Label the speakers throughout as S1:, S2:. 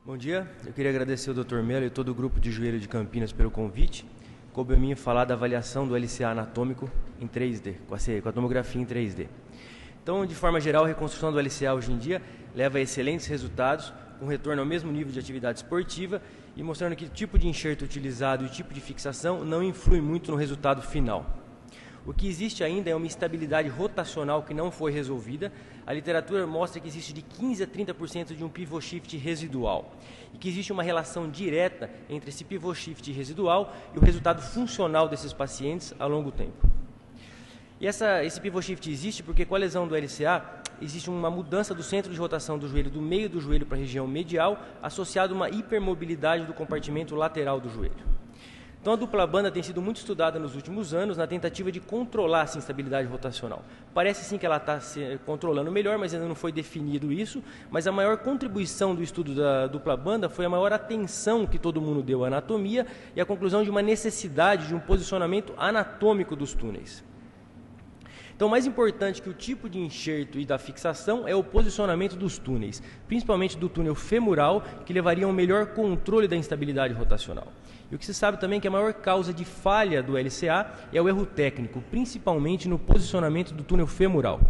S1: Bom dia, eu queria agradecer ao Dr. Melo e todo o grupo de joelho de Campinas pelo convite. Coube a mim falar da avaliação do LCA anatômico em 3D, com a tomografia em 3D. Então, de forma geral, a reconstrução do LCA hoje em dia leva a excelentes resultados, com retorno ao mesmo nível de atividade esportiva e mostrando que o tipo de enxerto utilizado e o tipo de fixação não influi muito no resultado final. O que existe ainda é uma instabilidade rotacional que não foi resolvida. A literatura mostra que existe de 15% a 30% de um pivot shift residual e que existe uma relação direta entre esse pivot shift residual e o resultado funcional desses pacientes a longo tempo. E esse pivot shift existe porque com a lesão do LCA existe uma mudança do centro de rotação do joelho, do meio do joelho para a região medial, associado a uma hipermobilidade do compartimento lateral do joelho. Então a dupla banda tem sido muito estudada nos últimos anos na tentativa de controlar essa instabilidade rotacional. Parece sim que ela está se controlando melhor, mas ainda não foi definido isso. Mas a maior contribuição do estudo da dupla banda foi a maior atenção que todo mundo deu à anatomia e a conclusão de uma necessidade de um posicionamento anatômico dos túneis. Então, mais importante que o tipo de enxerto e da fixação é o posicionamento dos túneis, principalmente do túnel femoral, que levaria a um melhor controle da instabilidade rotacional. E o que se sabe também é que a maior causa de falha do LCA é o erro técnico, principalmente no posicionamento do túnel femoral.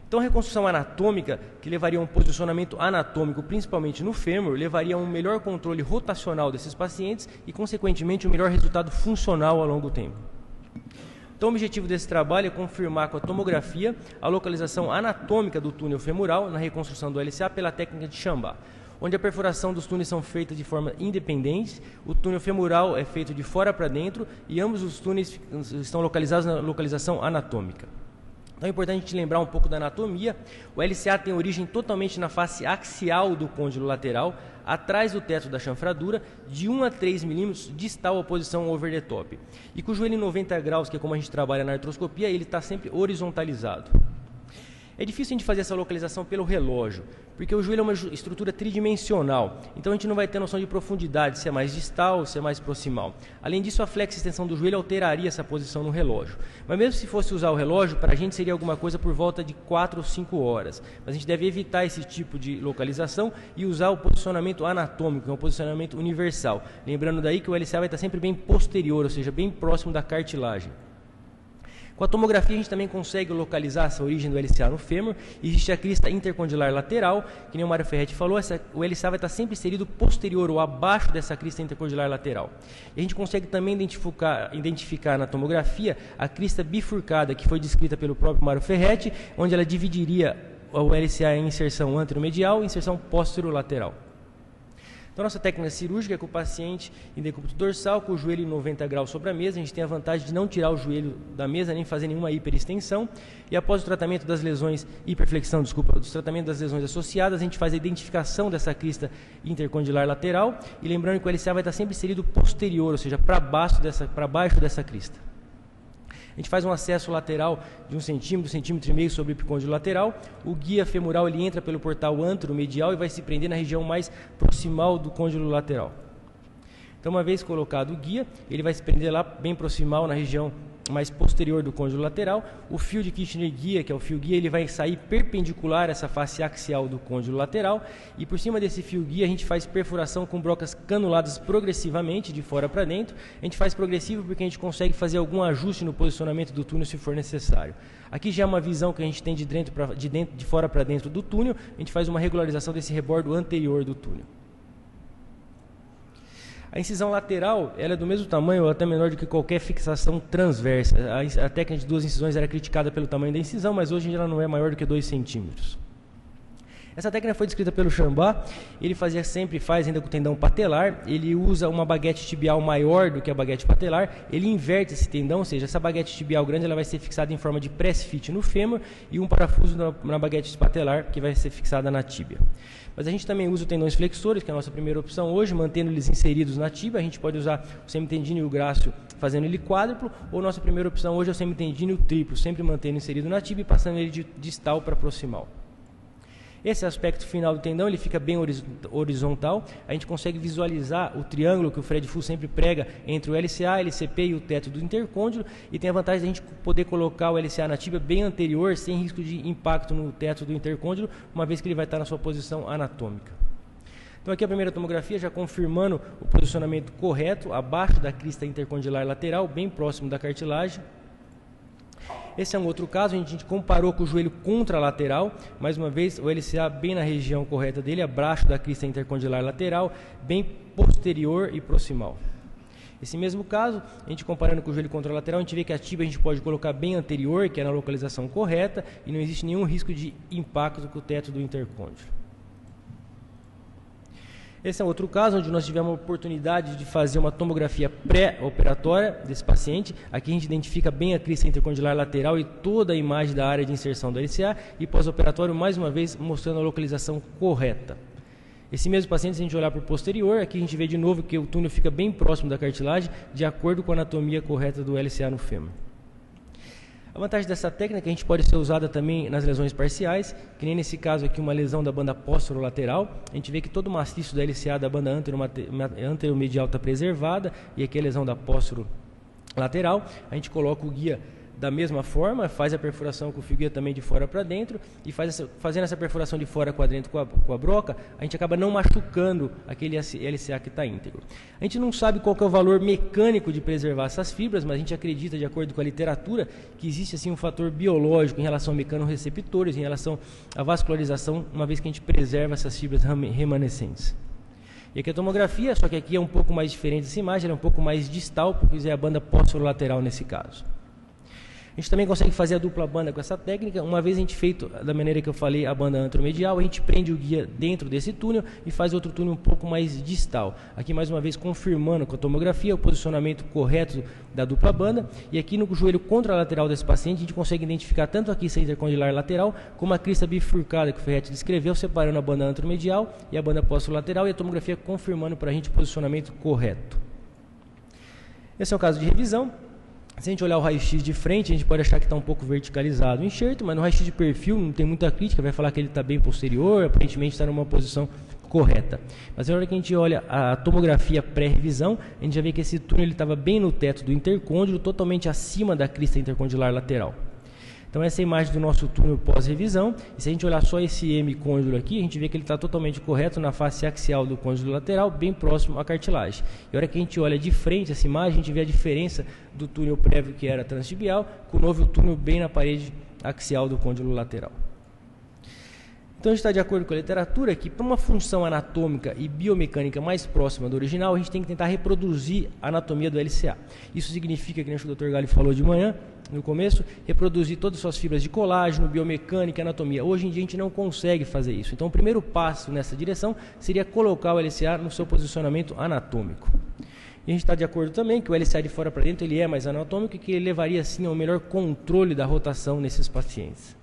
S1: Então, a reconstrução anatômica, que levaria a um posicionamento anatômico, principalmente no fêmur, levaria a um melhor controle rotacional desses pacientes e, consequentemente, um melhor resultado funcional a longo tempo. Então, o objetivo desse trabalho é confirmar com a tomografia a localização anatômica do túnel femoral na reconstrução do LCA pela técnica de Chambá, onde a perfuração dos túneis são feitas de forma independente, o túnel femoral é feito de fora para dentro e ambos os túneis estão localizados na localização anatômica. Então é importante a gente lembrar um pouco da anatomia. O LCA tem origem totalmente na face axial do côndilo lateral, atrás do teto da chanfradura, de 1 a 3 milímetros distal à posição over the top. E com o joelho em 90 graus, que é como a gente trabalha na artroscopia, ele está sempre horizontalizado. É difícil a gente fazer essa localização pelo relógio, porque o joelho é uma estrutura tridimensional, então a gente não vai ter noção de profundidade, se é mais distal, se é mais proximal. Além disso, a flex-extensão do joelho alteraria essa posição no relógio. Mas mesmo se fosse usar o relógio, para a gente seria alguma coisa por volta de 4 ou 5 horas. Mas a gente deve evitar esse tipo de localização e usar o posicionamento anatômico, que é um posicionamento universal. Lembrando daí que o LCA vai estar sempre bem posterior, ou seja, bem próximo da cartilagem. Com a tomografia, a gente também consegue localizar essa origem do LCA no fêmur. Existe a crista intercondilar lateral, que nem o Mário Ferretti falou, o LCA vai estar sempre inserido posterior ou abaixo dessa crista intercondilar lateral. E a gente consegue também identificar na tomografia a crista bifurcada, que foi descrita pelo próprio Mário Ferretti, onde ela dividiria o LCA em inserção anteromedial e inserção posterolateral. Então, nossa técnica cirúrgica é com o paciente em decúbito dorsal, com o joelho em 90 graus sobre a mesa. A gente tem a vantagem de não tirar o joelho da mesa, nem fazer nenhuma hiperextensão. E após o tratamento das lesões, dos tratamentos das lesões associadas, a gente faz a identificação dessa crista intercondilar lateral. E lembrando que o LCA vai estar sempre inserido posterior, ou seja, para baixo dessa crista. A gente faz um acesso lateral de 1 centímetro, 1,5 centímetros sobre o epicôndilo lateral. O guia femoral ele entra pelo portal anteromedial e vai se prender na região mais proximal do côndilo lateral. Então, uma vez colocado o guia, ele vai se prender lá bem proximal na região mais posterior do côndilo lateral. O fio de Kirchner guia, que é o fio guia, ele vai sair perpendicular a essa face axial do côndilo lateral e por cima desse fio guia a gente faz perfuração com brocas canuladas progressivamente de fora para dentro. A gente faz progressivo porque a gente consegue fazer algum ajuste no posicionamento do túnel se for necessário. Aqui já é uma visão que a gente tem de fora para dentro do túnel. A gente faz uma regularização desse rebordo anterior do túnel. A incisão lateral ela é do mesmo tamanho ou até menor do que qualquer fixação transversa. A técnica de 2 incisões era criticada pelo tamanho da incisão, mas hoje ela não é maior do que 2 centímetros. Essa técnica foi descrita pelo Chambá. Ele faz ainda com o tendão patelar. Ele usa uma baguete tibial maior do que a baguete patelar. Ele inverte esse tendão, ou seja, essa baguete tibial grande ela vai ser fixada em forma de press fit no fêmur e um parafuso na baguete patelar que vai ser fixada na tíbia. Mas a gente também usa os tendões flexores, que é a nossa primeira opção hoje, mantendo eles inseridos na tíbia. A gente pode usar o semitendíneo e o grácil fazendo ele quádruplo, ou nossa primeira opção hoje é o semitendíneo triplo, sempre mantendo inserido na tíbia e passando ele de distal para proximal. Esse aspecto final do tendão ele fica bem horizontal. A gente consegue visualizar o triângulo que o Fred Fu sempre prega entre o LCA, LCP e o teto do intercôndilo, e tem a vantagem de a gente poder colocar o LCA na tíbia bem anterior, sem risco de impacto no teto do intercôndilo, uma vez que ele vai estar na sua posição anatômica. Então aqui a primeira tomografia já confirmando o posicionamento correto, abaixo da crista intercondilar lateral, bem próximo da cartilagem. Esse é um outro caso, a gente comparou com o joelho contralateral, mais uma vez o LCA bem na região correta dele, abaixo da crista intercondilar lateral, bem posterior e proximal. Esse mesmo caso, a gente comparando com o joelho contralateral, a gente vê que a tíbia a gente pode colocar bem anterior, que é na localização correta, e não existe nenhum risco de impacto com o teto do intercôndilo. Esse é outro caso onde nós tivemos a oportunidade de fazer uma tomografia pré-operatória desse paciente. Aqui a gente identifica bem a crista intercondilar lateral e toda a imagem da área de inserção do LCA, e pós-operatório, mais uma vez, mostrando a localização correta. Esse mesmo paciente, se a gente olhar para o posterior, aqui a gente vê de novo que o túnel fica bem próximo da cartilagem, de acordo com a anatomia correta do LCA no fêmur. A vantagem dessa técnica é que a gente pode ser usada também nas lesões parciais, que nem nesse caso aqui uma lesão da banda posterolateral. A gente vê que todo o maciço da LCA da banda anteromedial está preservada, e aqui a lesão da posterolateral. A gente coloca o guia da mesma forma, faz a perfuração com o fio guia também de fora para dentro, e fazendo essa perfuração de fora para dentro com a broca, a gente acaba não machucando aquele LCA que está íntegro. A gente não sabe qual que é o valor mecânico de preservar essas fibras, mas a gente acredita, de acordo com a literatura, que existe assim um fator biológico em relação a mecanorreceptores, em relação à vascularização, uma vez que a gente preserva essas fibras remanescentes. E aqui a tomografia, só que aqui é um pouco mais diferente essa imagem, ela é um pouco mais distal, porque é a banda posterolateral nesse caso. A gente também consegue fazer a dupla banda com essa técnica. Uma vez a gente feito da maneira que eu falei a banda anteromedial, a gente prende o guia dentro desse túnel e faz outro túnel um pouco mais distal. Aqui mais uma vez confirmando com a tomografia o posicionamento correto da dupla banda. E aqui no joelho contralateral desse paciente a gente consegue identificar tanto a crista intercondilar lateral como a crista bifurcada que o Ferretti descreveu, separando a banda anteromedial e a banda posterolateral, e a tomografia confirmando para a gente o posicionamento correto. Esse é o caso de revisão. Se a gente olhar o raio-x de frente, a gente pode achar que está um pouco verticalizado o enxerto, mas no raio-x de perfil não tem muita crítica, vai falar que ele está bem posterior, aparentemente está numa posição correta. Mas na hora que a gente olha a tomografia pré-revisão, a gente já vê que esse túnel estava bem no teto do intercôndilo, totalmente acima da crista intercondilar lateral. Então essa é a imagem do nosso túnel pós-revisão, e se a gente olhar só esse M-côndilo aqui, a gente vê que ele está totalmente correto na face axial do côndilo lateral, bem próximo à cartilagem. E a hora que a gente olha de frente essa imagem, a gente vê a diferença do túnel prévio que era transtibial, com o novo túnel bem na parede axial do côndilo lateral. Então a gente está de acordo com a literatura que para uma função anatômica e biomecânica mais próxima do original, a gente tem que tentar reproduzir a anatomia do LCA. Isso significa, que nem o Dr. Galli falou de manhã, no começo, reproduzir todas as suas fibras de colágeno, biomecânica e anatomia. Hoje em dia a gente não consegue fazer isso. Então o primeiro passo nessa direção seria colocar o LCA no seu posicionamento anatômico. E a gente está de acordo também que o LCA de fora para dentro ele é mais anatômico e que ele levaria sim ao melhor controle da rotação nesses pacientes.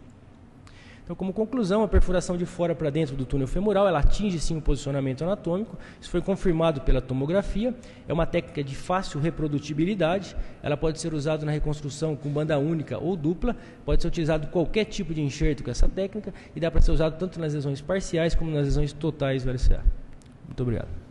S1: Então, como conclusão, a perfuração de fora para dentro do túnel femoral, ela atinge sim o posicionamento anatômico. Isso foi confirmado pela tomografia. É uma técnica de fácil reprodutibilidade. Ela pode ser usada na reconstrução com banda única ou dupla. Pode ser utilizado qualquer tipo de enxerto com essa técnica e dá para ser usado tanto nas lesões parciais como nas lesões totais do LCA. Muito obrigado.